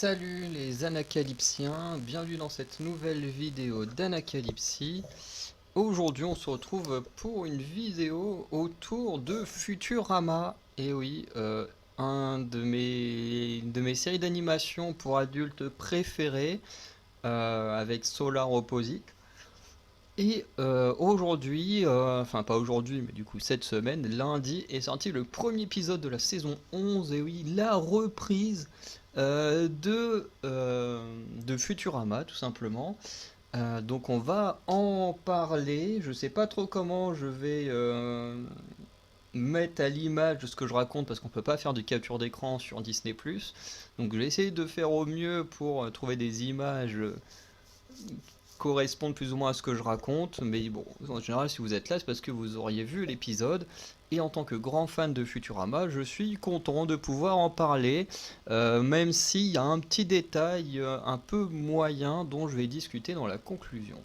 Salut les Anacalypsiens, bienvenue dans cette nouvelle vidéo d'Anacalypsie. Aujourd'hui on se retrouve pour une vidéo autour de Futurama. Et oui, un de mes séries d'animation pour adultes préférées, avec Solar Opposite. Et aujourd'hui, enfin pas aujourd'hui, mais du coup cette semaine, lundi, est sorti le premier épisode de la saison 11, et oui, la reprise de Futurama, tout simplement. Donc on va en parler, je sais pas trop comment je vais mettre à l'image de ce que je raconte, parce qu'on peut pas faire de capture d'écran sur Disney+. Donc je vais essayer de faire au mieux pour trouver des images correspondent plus ou moins à ce que je raconte, mais bon, en général, si vous êtes là, c'est parce que vous auriez vu l'épisode, et en tant que grand fan de Futurama, je suis content de pouvoir en parler, même s'il y a un petit détail un peu moyen dont je vais discuter dans la conclusion.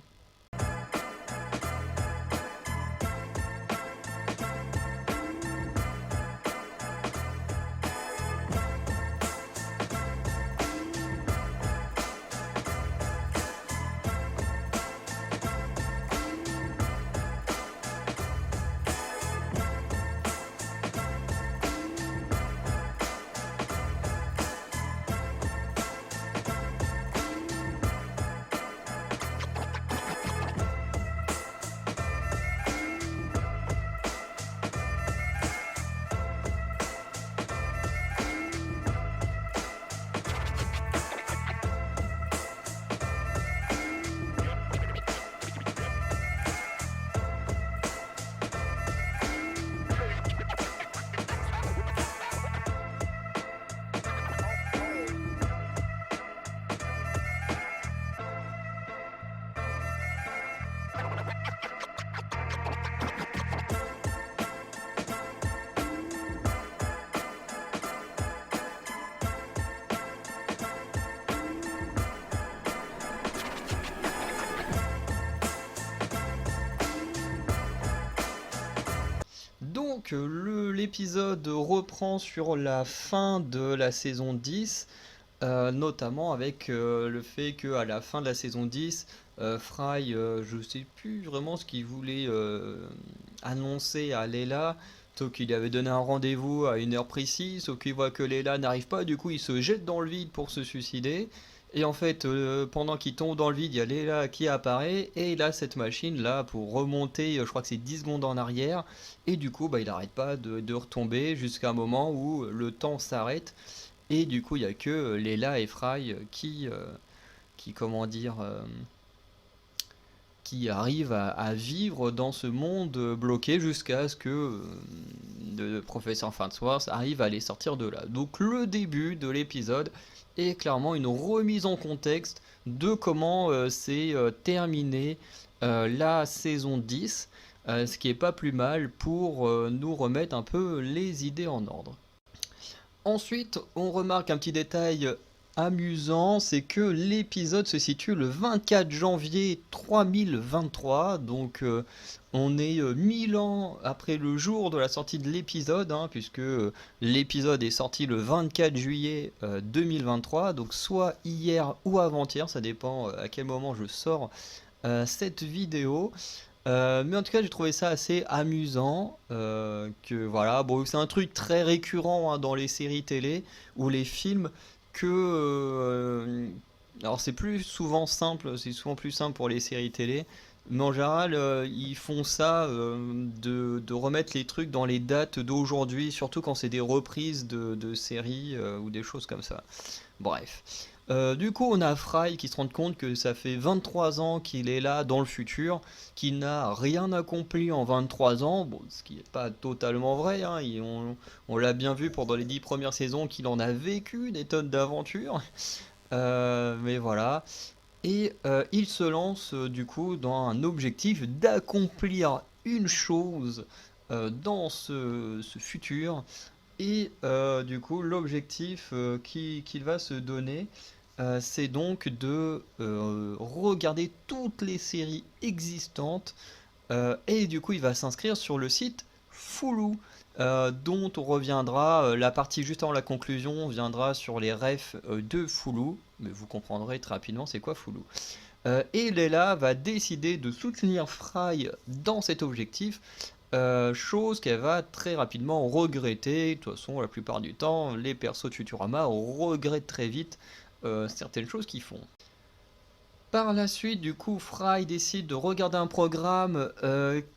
Donc l'épisode reprend sur la fin de la saison 10, notamment avec le fait qu'à la fin de la saison 10, Fry, je sais plus vraiment ce qu'il voulait annoncer à Leela, sauf qu'il avait donné un rendez-vous à une heure précise, sauf qu'il voit que Leela n'arrive pas, du coup il se jette dans le vide pour se suicider. Et en fait, pendant qu'il tombe dans le vide, il y a Leela qui apparaît, et il a cette machine là pour remonter, je crois que c'est 10 secondes en arrière, et du coup, bah, il n'arrête pas de retomber jusqu'à un moment où le temps s'arrête, et du coup, il n'y a que Leela et Fry qui comment dire, qui arrivent à vivre dans ce monde bloqué jusqu'à ce que le professeur Farnsworth arrive à les sortir de là. Donc le début de l'épisode est clairement une remise en contexte de comment s'est terminée la saison 10, ce qui est pas plus mal pour nous remettre un peu les idées en ordre. Ensuite, on remarque un petit détail amusant, c'est que l'épisode se situe le 24 janvier 3023, donc on est 1000 ans après le jour de la sortie de l'épisode, hein, puisque l'épisode est sorti le 24 juillet 2023, donc soit hier ou avant-hier, ça dépend à quel moment je sors cette vidéo. Mais en tout cas, j'ai trouvé ça assez amusant. Que voilà, bon, c'est un truc très récurrent, hein, dans les séries télé ou les films. Que alors c'est plus souvent simple, c'est souvent plus simple pour les séries télé. Mais en général, ils font ça, de remettre les trucs dans les dates d'aujourd'hui, surtout quand c'est des reprises de séries ou des choses comme ça. Bref. Du coup, on a Fry qui se rend compte que ça fait 23 ans qu'il est là dans le futur, qu'il n'a rien accompli en 23 ans, bon, ce qui n'est pas totalement vrai, hein, on l'a bien vu pendant les 10 premières saisons qu'il en a vécu des tonnes d'aventures, mais voilà. Et il se lance du coup dans un objectif d'accomplir une chose dans ce futur. Et du coup, l'objectif qu'il va se donner, c'est donc de regarder toutes les séries existantes. Et du coup, il va s'inscrire sur le site Hulu. dont on reviendra, la partie juste avant la conclusion viendra sur les refs de Foulou, mais vous comprendrez très rapidement c'est quoi Foulou. Et Leila va décider de soutenir Fry dans cet objectif, chose qu'elle va très rapidement regretter. De toute façon, la plupart du temps, les persos de Futurama regrettent très vite certaines choses qu'ils font. Par la suite, du coup, Fry décide de regarder un programme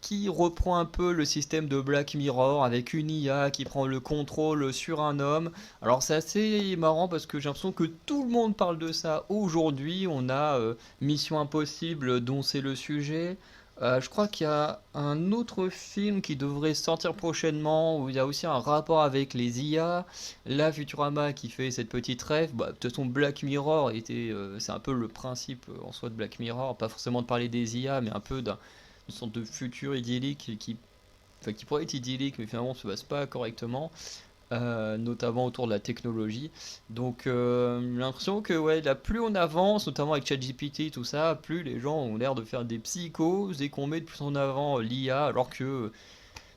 qui reprend un peu le système de Black Mirror avec une IA qui prend le contrôle sur un homme. Alors c'est assez marrant parce que j'ai l'impression que tout le monde parle de ça aujourd'hui. On a Mission Impossible dont c'est le sujet. Je crois qu'il y a un autre film qui devrait sortir prochainement où il y a aussi un rapport avec les IA. Là, Futurama qui fait cette petite rêve, bah, de toute façon Black Mirror était, c'est un peu le principe en soi de Black Mirror, pas forcément de parler des IA, mais un peu d'une sorte de futur idyllique enfin, qui pourrait être idyllique, mais finalement se passe pas correctement, notamment autour de la technologie. Donc j'ai l'impression que ouais, là, plus on avance, notamment avec ChatGPT, tout ça, plus les gens ont l'air de faire des psychoses et qu'on met de plus en avant l'IA, alors que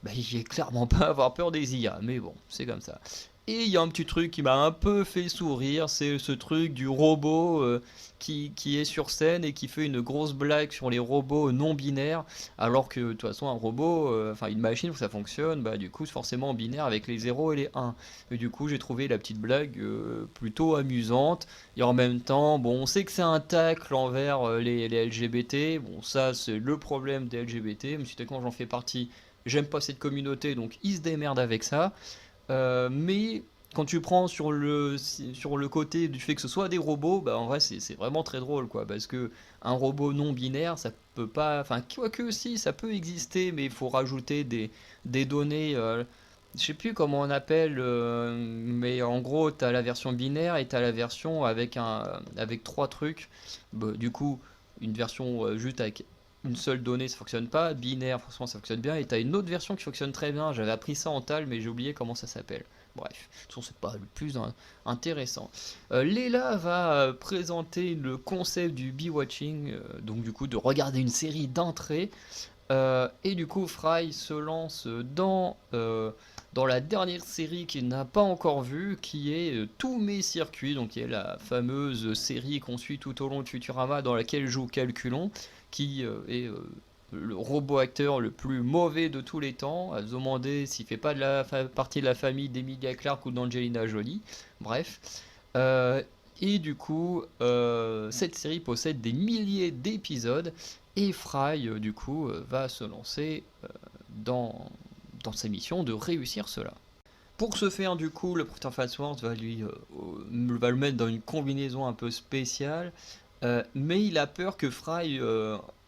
bah, j'ai clairement pas à avoir peur des IA, mais bon, c'est comme ça. Et il y a un petit truc qui m'a un peu fait sourire, c'est ce truc du robot qui est sur scène et qui fait une grosse blague sur les robots non binaires, alors que de toute façon un robot, enfin une machine, ça fonctionne, bah du coup c'est forcément binaire avec les 0 et les 1. Et du coup j'ai trouvé la petite blague plutôt amusante, et en même temps, bon on sait que c'est un tacle envers les LGBT, bon ça c'est le problème des LGBT, mais si quand j'en fais partie, j'aime pas cette communauté, donc ils se démerdent avec ça. Mais quand tu prends sur le côté du fait que ce soit des robots, bah en vrai c'est vraiment très drôle quoi, parce que un robot non binaire, ça peut pas, enfin quoique si, ça peut exister, mais il faut rajouter des données. Je sais plus comment on appelle, mais en gros, t'as la version binaire et t'as la version avec trois trucs. Bah, du coup, une version juste avec une seule donnée, ça fonctionne pas. Binaire, forcément, ça fonctionne bien. Et t'as une autre version qui fonctionne très bien. J'avais appris ça en TAL, mais j'ai oublié comment ça s'appelle. Bref, de toute façon, c'est pas le plus intéressant. Leila va présenter le concept du be-watching, donc du coup de regarder une série d'entrée. Et du coup, Fry se lance dans la dernière série qu'il n'a pas encore vue, qui est Tous mes circuits, donc qui est la fameuse série qu'on suit tout au long de Futurama, dans laquelle joue Calculon, qui est le robot acteur le plus mauvais de tous les temps, à se demander s'il fait pas de la partie de la famille d'Emilia Clarke ou d'Angelina Jolie. Bref. Euh, et du coup, cette série possède des milliers d'épisodes et Fry, du coup, va se lancer dans, dans sa mission de réussir cela. Pour ce faire, du coup, le Professeur Farnsworth va le mettre dans une combinaison un peu spéciale, mais il a peur que Fry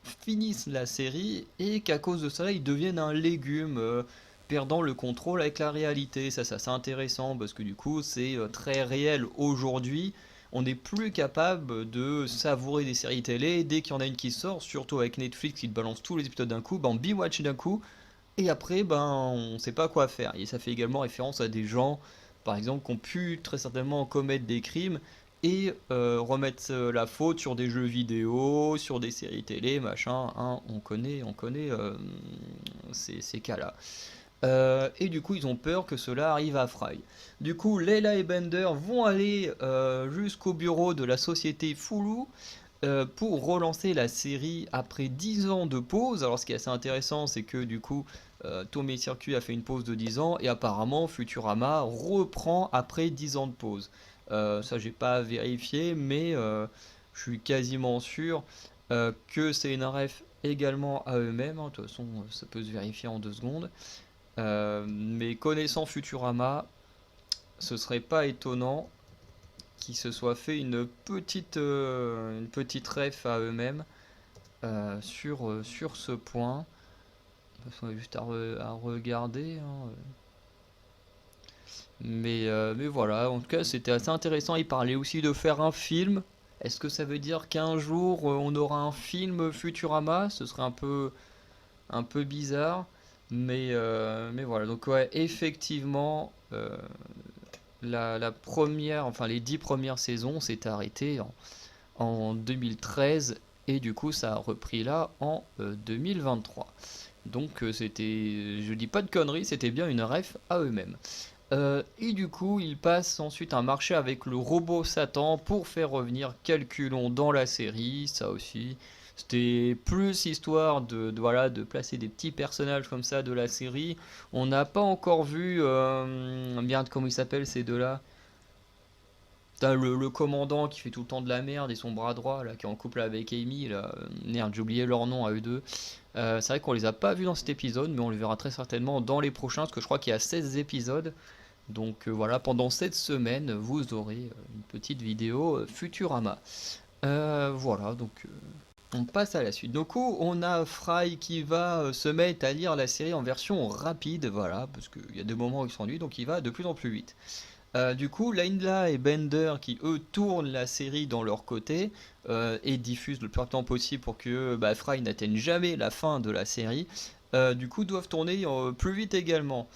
finisse la série et qu'à cause de cela, il devienne un légume, perdant le contrôle avec la réalité. Ça c'est intéressant parce que du coup, c'est très réel aujourd'hui. On n'est plus capable de savourer des séries télé dès qu'il y en a une qui sort, surtout avec Netflix qui te balance tous les épisodes d'un coup, ben on binge d'un coup, et après, ben, on sait pas quoi faire. Et ça fait également référence à des gens, par exemple, qui ont pu très certainement commettre des crimes et remettre la faute sur des jeux vidéo, sur des séries télé, machin. Hein, on connaît ces cas-là. Et du coup, ils ont peur que cela arrive à Fry. Du coup, Leila et Bender vont aller jusqu'au bureau de la société Foulou pour relancer la série après 10 ans de pause. Alors ce qui est assez intéressant, c'est que du coup, Tommy Circuit a fait une pause de 10 ans et apparemment Futurama reprend après 10 ans de pause. Ça, j'ai pas vérifié, mais je suis quasiment sûr que c'est une ref également à eux-mêmes. Hein. De toute façon, ça peut se vérifier en 2 secondes. Mais connaissant Futurama, ce serait pas étonnant qu'ils se soient fait une petite ref à eux-mêmes sur ce point. On va juste à regarder. Hein. Mais voilà, en tout cas, c'était assez intéressant. Il parlait aussi de faire un film. Est-ce que ça veut dire qu'un jour on aura un film Futurama? Ce serait un peu bizarre. Mais voilà, donc ouais, effectivement, la première, enfin les 10 premières saisons s'étaient arrêtées en 2013 et du coup ça a repris là en 2023. Donc c'était, je dis pas de conneries, c'était bien une ref à eux-mêmes. Et du coup, ils passent ensuite un marché avec le robot Satan pour faire revenir Calculon dans la série. Ça aussi, c'était plus histoire voilà, de placer des petits personnages comme ça de la série. On n'a pas encore vu, merde, comment ils s'appellent ces deux-là? T'as le commandant qui fait tout le temps de la merde et son bras droit là qui est en couple avec Amy là, merde j'ai oublié leur nom à eux deux. C'est vrai qu'on les a pas vus dans cet épisode mais on les verra très certainement dans les prochains parce que je crois qu'il y a 16 épisodes. Donc voilà, pendant cette semaine vous aurez une petite vidéo Futurama. Voilà donc on passe à la suite. Donc on a Fry qui va se mettre à lire la série en version rapide, voilà, parce qu'il y a des moments où il s'ennuie donc il va de plus en plus vite. Du coup, Lainla et Bender, qui eux tournent la série dans leur côté et diffusent le plus rapidement possible pour que Fry n'atteigne jamais la fin de la série, du coup doivent tourner plus vite également.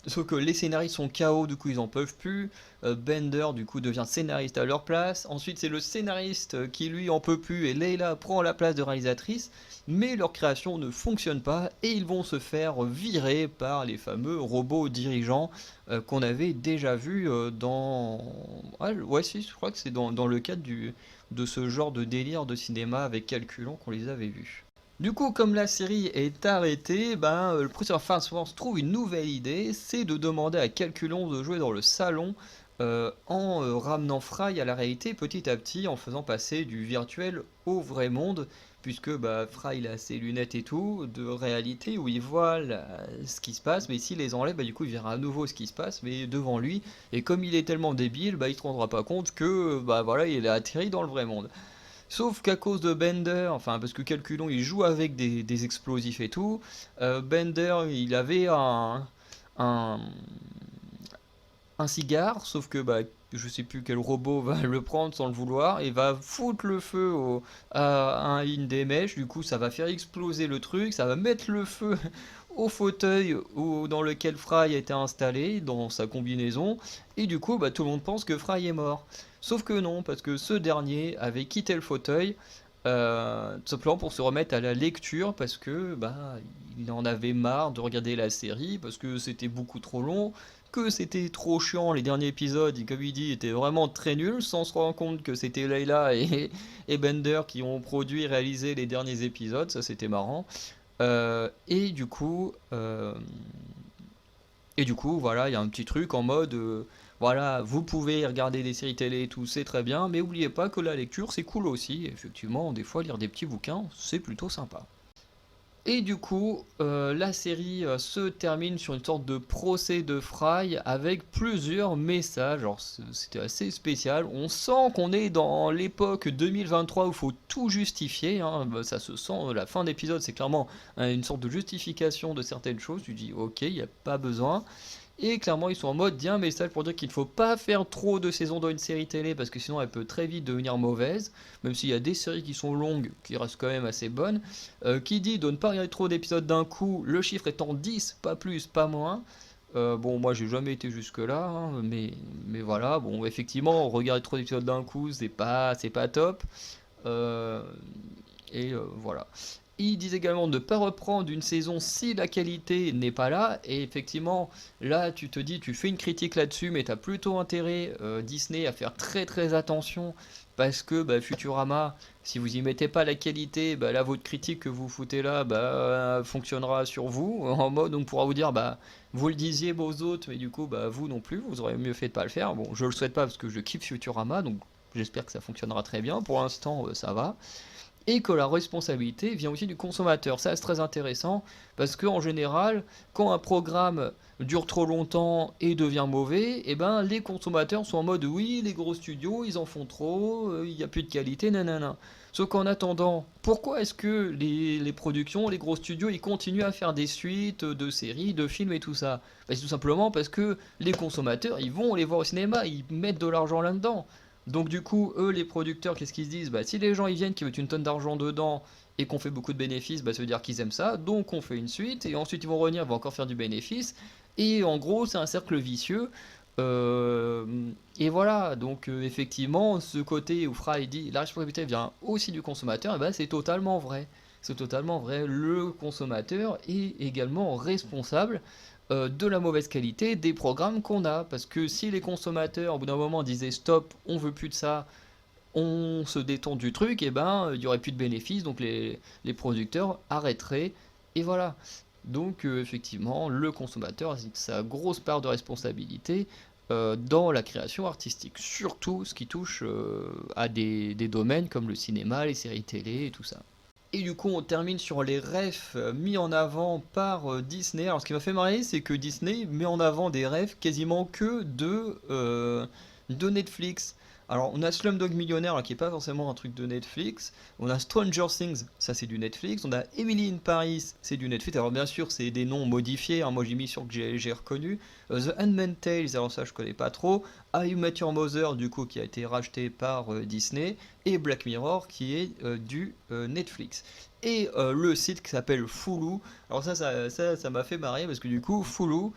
Sauf que les scénaristes sont KO, du coup ils en peuvent plus. Bender du coup devient scénariste à leur place. Ensuite c'est le scénariste qui lui en peut plus et Leila prend la place de réalisatrice. Mais leur création ne fonctionne pas et ils vont se faire virer par les fameux robots dirigeants qu'on avait déjà vu dans... Ah, ouais si, je crois que c'est dans le cadre de ce genre de délire de cinéma avec Calculon qu'on les avait vus. Du coup, comme la série est arrêtée, le professeur Farnsworth trouve une nouvelle idée, c'est de demander à Calculon de jouer dans le salon en ramenant Fry à la réalité petit à petit, en faisant passer du virtuel au vrai monde, puisque Fry il a ses lunettes et tout, de réalité où il voit ce qui se passe, mais s'il les enlève, du coup il verra à nouveau ce qui se passe, mais devant lui, et comme il est tellement débile, il se rendra pas compte que voilà, il a atterri dans le vrai monde. Sauf qu'à cause de Bender, enfin parce que Calculon il joue avec des explosifs et tout, Bender il avait un, un cigare, sauf que je sais plus quel robot va le prendre sans le vouloir et va foutre le feu à une des mèches, du coup ça va faire exploser le truc, ça va mettre le feu au fauteuil dans lequel Fry a été installé, dans sa combinaison, et du coup tout le monde pense que Fry est mort. Sauf que non, parce que ce dernier avait quitté le fauteuil, tout simplement pour se remettre à la lecture, parce que il en avait marre de regarder la série, parce que c'était beaucoup trop long, que c'était trop chiant les derniers épisodes, et comme il dit, étaient vraiment très nuls, sans se rendre compte que c'était Layla et Bender qui ont produit et réalisé les derniers épisodes, ça c'était marrant. Et du coup, voilà, il y a un petit truc en mode, voilà, vous pouvez regarder des séries télé et tout, c'est très bien, mais n'oubliez pas que la lecture c'est cool aussi. Effectivement, des fois lire des petits bouquins, c'est plutôt sympa. Et du coup, la série se termine sur une sorte de procès de Fry avec plusieurs messages. Alors, c'était assez spécial. On sent qu'on est dans l'époque 2023 où il faut tout justifier, hein. Ça se sent, la fin d'épisode, c'est clairement une sorte de justification de certaines choses. Tu dis, ok, il n'y a pas besoin. Et clairement, ils sont en mode, il y a un message pour dire qu'il ne faut pas faire trop de saisons dans une série télé parce que sinon elle peut très vite devenir mauvaise, même s'il y a des séries qui sont longues, qui restent quand même assez bonnes. Qui dit de ne pas regarder trop d'épisodes d'un coup, le chiffre étant 10, pas plus, pas moins. Bon, moi j'ai jamais été jusque-là, hein, mais voilà, bon, effectivement, regarder trop d'épisodes d'un coup, c'est pas top. Euh, voilà. Ils disent également de ne pas reprendre une saison si la qualité n'est pas là. Et effectivement, là, tu te dis, tu fais une critique là-dessus, mais tu as plutôt intérêt, Disney, à faire très très attention. Parce que Futurama, si vous y mettez pas la qualité, là, votre critique que vous foutez là, fonctionnera sur vous. En mode, on pourra vous dire, vous le disiez, vos autres, mais du coup, vous non plus, vous aurez mieux fait de pas le faire. Bon, je le souhaite pas parce que je kiffe Futurama, donc j'espère que ça fonctionnera très bien. Pour l'instant, ça va et que la responsabilité vient aussi du consommateur. Ça, c'est très intéressant parce qu'en général, quand un programme dure trop longtemps et devient mauvais, les consommateurs sont en mode oui, les gros studios, ils en font trop, il n'y a plus de qualité, nanana. Sauf qu'en attendant, pourquoi est-ce que les productions, les gros studios, ils continuent à faire des suites de séries, de films et tout ça? C'est tout simplement parce que les consommateurs, ils vont les voir au cinéma, ils mettent de l'argent là-dedans. Donc du coup, eux, les producteurs, qu'est-ce qu'ils se disent? Si les gens ils viennent, qui mettent une tonne d'argent dedans et qu'on fait beaucoup de bénéfices, ça veut dire qu'ils aiment ça. Donc on fait une suite et ensuite ils vont revenir, ils vont encore faire du bénéfice. Et en gros, c'est un cercle vicieux. Euh, et voilà, donc effectivement, ce côté où Fry dit la responsabilité vient aussi du consommateur, c'est totalement vrai. c'est totalement vrai. Le consommateur est également responsable de la mauvaise qualité des programmes qu'on a. Parce que si les consommateurs, au bout d'un moment, disaient stop, on veut plus de ça, on se détend du truc, et ben il y aurait plus de bénéfices, donc les producteurs arrêteraient, et voilà. Donc effectivement, le consommateur a sa grosse part de responsabilité dans la création artistique, surtout ce qui touche à des domaines comme le cinéma, les séries télé et tout ça. Et du coup, on termine sur les refs mis en avant par Disney. Alors, ce qui m'a fait marrer, c'est que Disney met en avant des refs quasiment que de Netflix. Alors, on a Slumdog Millionnaire, là, qui est pas forcément un truc de Netflix. On a Stranger Things, ça c'est du Netflix. On a Emily in Paris, c'est du Netflix. Alors, bien sûr, c'est des noms modifiés, hein. Moi, j'ai mis sur que j'ai reconnu. The Handmaid's Tale, alors ça, je connais pas trop. I Met Your Mother, du coup, qui a été racheté par Disney. Et Black Mirror, qui est du Netflix. Et le site qui s'appelle Fulu. Alors ça m'a fait marrer parce que du coup, Fulu,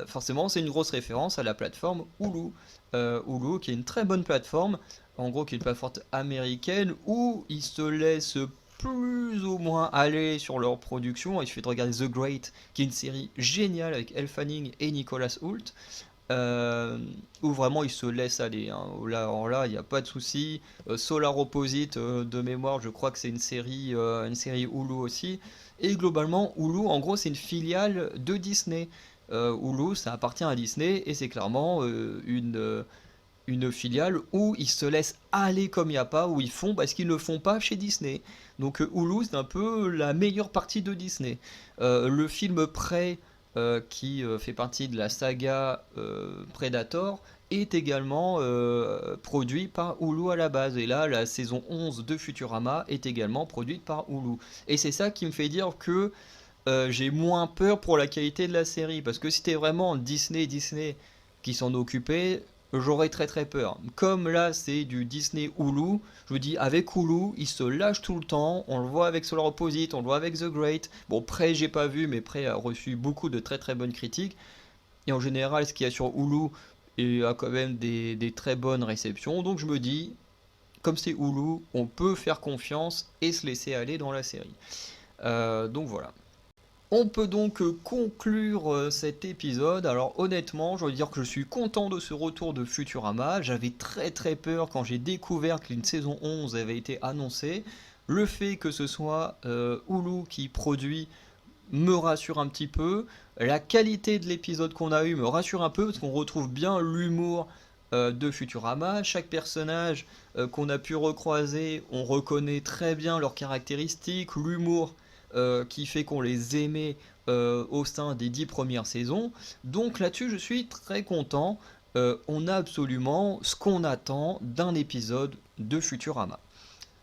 forcément, c'est une grosse référence à la plateforme Hulu. Hulu, qui est une très bonne plateforme, en gros, qui est une plateforme américaine où ils se laissent plus ou moins aller sur leur production. Il suffit de regarder The Great, qui est une série géniale avec Elle Fanning et Nicholas Hoult. Où vraiment il se laisse aller, hein. Alors là, il n'y a pas de souci. Solar Opposite, de mémoire, je crois que c'est une série Hulu aussi. Et globalement, Hulu, en gros, c'est une filiale de Disney. Hulu, ça appartient à Disney et c'est clairement une filiale où ils se laissent aller comme il n'y a pas, où ils font parce qu'ils ne font pas chez Disney. Donc Hulu, c'est un peu la meilleure partie de Disney. Le film Prey, qui fait partie de la saga Predator, est également produit par Hulu à la base. Et là, la saison 11 de Futurama est également produite par Hulu. Et c'est ça qui me fait dire que j'ai moins peur pour la qualité de la série. Parce que si c'était vraiment Disney qui s'en occupait, j'aurais très très peur. Comme là, c'est du Disney Hulu, je vous dis, avec Hulu, il se lâche tout le temps. On le voit avec Solar Opposite, on le voit avec The Great. Bon, Prey, j'ai pas vu, mais Prey a reçu beaucoup de très très bonnes critiques. Et en général, ce qu'il y a sur Hulu a quand même des très bonnes réceptions. Donc je me dis, comme c'est Hulu, on peut faire confiance et se laisser aller dans la série. Donc voilà. On peut donc conclure cet épisode. Alors honnêtement, je dois dire que je suis content de ce retour de Futurama. J'avais très très peur quand j'ai découvert qu'une saison 11 avait été annoncée. Le fait que ce soit Hulu qui produit me rassure un petit peu. La qualité de l'épisode qu'on a eu me rassure un peu parce qu'on retrouve bien l'humour de Futurama. Chaque personnage qu'on a pu recroiser, on reconnaît très bien leurs caractéristiques, l'humour qui fait qu'on les aimait au sein des 10 premières saisons. Donc là-dessus, je suis très content. On a absolument ce qu'on attend d'un épisode de Futurama.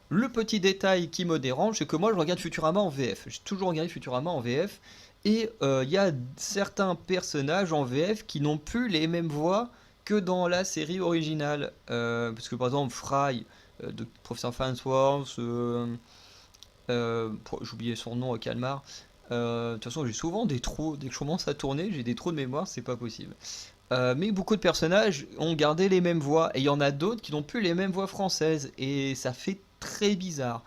Le petit détail qui me dérange, c'est que moi je regarde Futurama en VF. J'ai toujours regardé Futurama en VF. Et il y a certains personnages en VF qui n'ont plus les mêmes voix que dans la série originale. Parce que par exemple, Fry, de Professeur Farnsworth, j'ai oublié son nom, Calmar. De toute façon, j'ai souvent des trous. Dès que je commence à tourner, j'ai des trous de mémoire, c'est pas possible. Mais beaucoup de personnages ont gardé les mêmes voix. Et il y en a d'autres qui n'ont plus les mêmes voix françaises. Et ça fait très bizarre.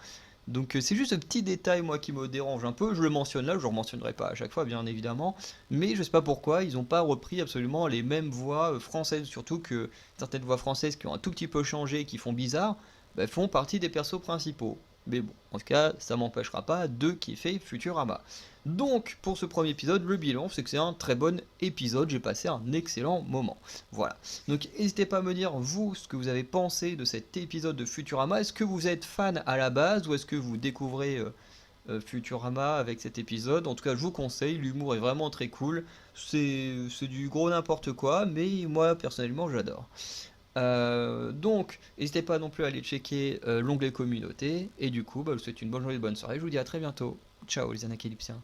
Donc c'est juste ce petit détail moi qui me dérange un peu, je le mentionne là, je ne le mentionnerai pas à chaque fois bien évidemment, mais je sais pas pourquoi ils n'ont pas repris absolument les mêmes voix françaises, surtout que certaines voix françaises qui ont un tout petit peu changé, qui font bizarre, bah, font partie des persos principaux. Mais bon, en tout cas, ça m'empêchera pas de kiffer Futurama. Donc, pour ce premier épisode, le bilan, c'est que c'est un très bon épisode, j'ai passé un excellent moment. Voilà. Donc, n'hésitez pas à me dire, vous, ce que vous avez pensé de cet épisode de Futurama. Est-ce que vous êtes fan à la base ou est-ce que vous découvrez Futurama avec cet épisode? En tout cas, je vous conseille, l'humour est vraiment très cool. C'est du gros n'importe quoi, mais moi, personnellement, j'adore. Donc, n'hésitez pas non plus à aller checker l'onglet communauté. Et du coup, bah, je vous souhaite une bonne journée, une bonne soirée. Je vous dis à très bientôt. Ciao les anacalypsiens.